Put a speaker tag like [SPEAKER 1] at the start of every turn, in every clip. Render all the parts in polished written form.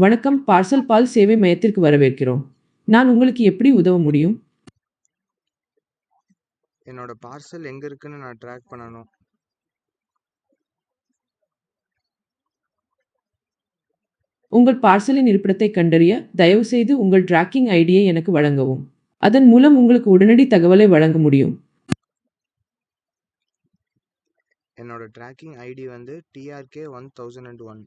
[SPEAKER 1] வணக்கம், பார்சல் பால் சேவை மையத்திற்கு வரவேற்கிறோம். நான் உங்களுக்கு எப்படி உதவ முடியும்?
[SPEAKER 2] என்னோட பார்சல் எங்க இருக்குன்னு நான் ட்ராக் பண்ணணும்.
[SPEAKER 1] உங்கள் பார்சலின் இருப்பிடத்தை கண்டறிய, தயவுசெய்து உங்கள் ட்ராக்கிங் ஐடியை எனக்கு வழங்கவும். அதன் மூலம் உங்களுக்கு உடனடி தகவலை வழங்க முடியும்.
[SPEAKER 2] என்னோட ட்ராக்கிங் ஐடி வந்து TRK 1001.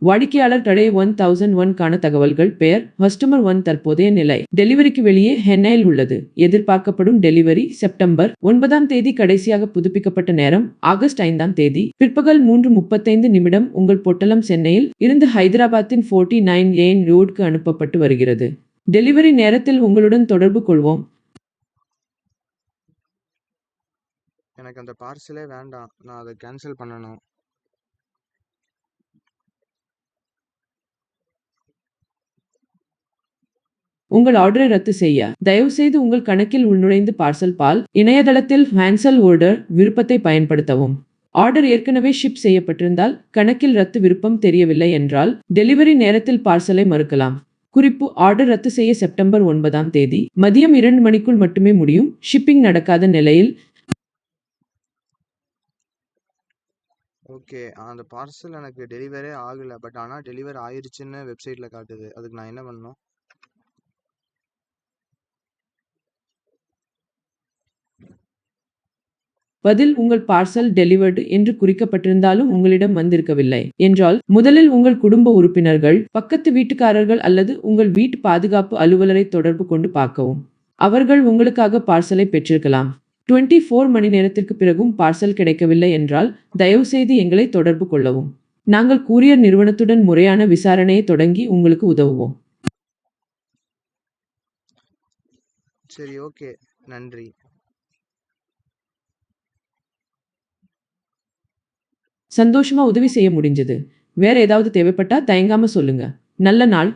[SPEAKER 1] வாடிக்கையாளர் தடை 1001 க்கான தகவல்கள்: பெயர், கஸ்டமர் 1, தற்போதைய நிலை, டெலிவரிக்கு வெளியே ஹென்னையில் உள்ளது, எதிர்பார்க்கப்படும் டெலிவரி செப்டம்பர் 9ஆம் தேதி, கடைசியாக புதுப்பிக்கப்பட்ட நேரம் ஆகஸ்ட் 5ஆம் தேதி, பிற்பகல் 3:35. உங்கள் பொட்டலம் சென்னையில் இருந்து ஹைதராபாத்தின் 49 லேன் ரோடுக்கு அனுப்பப்பட்டு வருகிறது. டெலிவரி நேரத்தில் உங்களுடன் தொடர்பு கொள்வோம்.
[SPEAKER 2] எனக்கு அந்த பார்சலே வேண்டாம், நான் அதை கேன்சல் பண்ணணும்.
[SPEAKER 1] உங்கள் ஆர்டரை ரத்து செய்ய, தயவுசெய்து உங்கள் கணக்கில் உள்நுழைந்து பார்சல் பால் இணையதளத்தில் கேன்சல் ஆர்டர் விருப்பத்தை பயன்படுத்தவும். ஆர்டர் ஏற்கனவே ஷிப் செய்யப்பட்டிருந்தால், கணக்கில் ரத்து விருப்பம் தெரியவில்லை என்றால், டெலிவரி நேரத்தில் பார்சலை மறுக்கலாம். குறிப்பு: ஆர்டர் ரத்து செய்ய செப்டம்பர் 9ஆம் தேதி மதியம் 2 மணிக்குள் மட்டுமே முடியும். ஷிப்பிங் நடக்காத நிலையில்
[SPEAKER 2] ஓகே, அந்த பார்சல் எனக்கு டெலிவரே ஆகலை, பட் ஆனால் டெலிவர் ஆயிருச்சுன்னு வெப்சைட்டில் காட்டுது. அதுக்கு நான் என்ன பண்ணணும்?
[SPEAKER 1] பதில்: உங்கள் பார்சல் டெலிவர்டு என்று குறிக்கப்பட்டிருந்தாலும் உங்களிடம் வந்திருக்கவில்லை என்றால், முதலில் உங்கள் குடும்ப உறுப்பினர்கள், பக்கத்து வீட்டுக்காரர்கள் அல்லது உங்கள் வீட்டு பாதுகாப்பு அலுவலரை தொடர்பு கொண்டு பார்க்கவும். அவர்கள் உங்களுக்காக பார்சலை பெற்றிருக்கலாம். 24 மணி நேரத்திற்கு பிறகும் பார்சல் கிடைக்கவில்லை என்றால், தயவுசெய்து எங்களை தொடர்பு கொள்ளவும். நாங்கள் கூரியர் நிறுவனத்துடன் முறையான விசாரணையை தொடங்கி உங்களுக்கு உதவுவோம்.
[SPEAKER 2] சரி, ஓகே, நன்றி.
[SPEAKER 1] சந்தோஷமா உதவி செய்ய முடிஞ்சது. வேற ஏதாவது தேவைப்பட்டா தயங்காம சொல்லுங்க. நல்ல நாள்.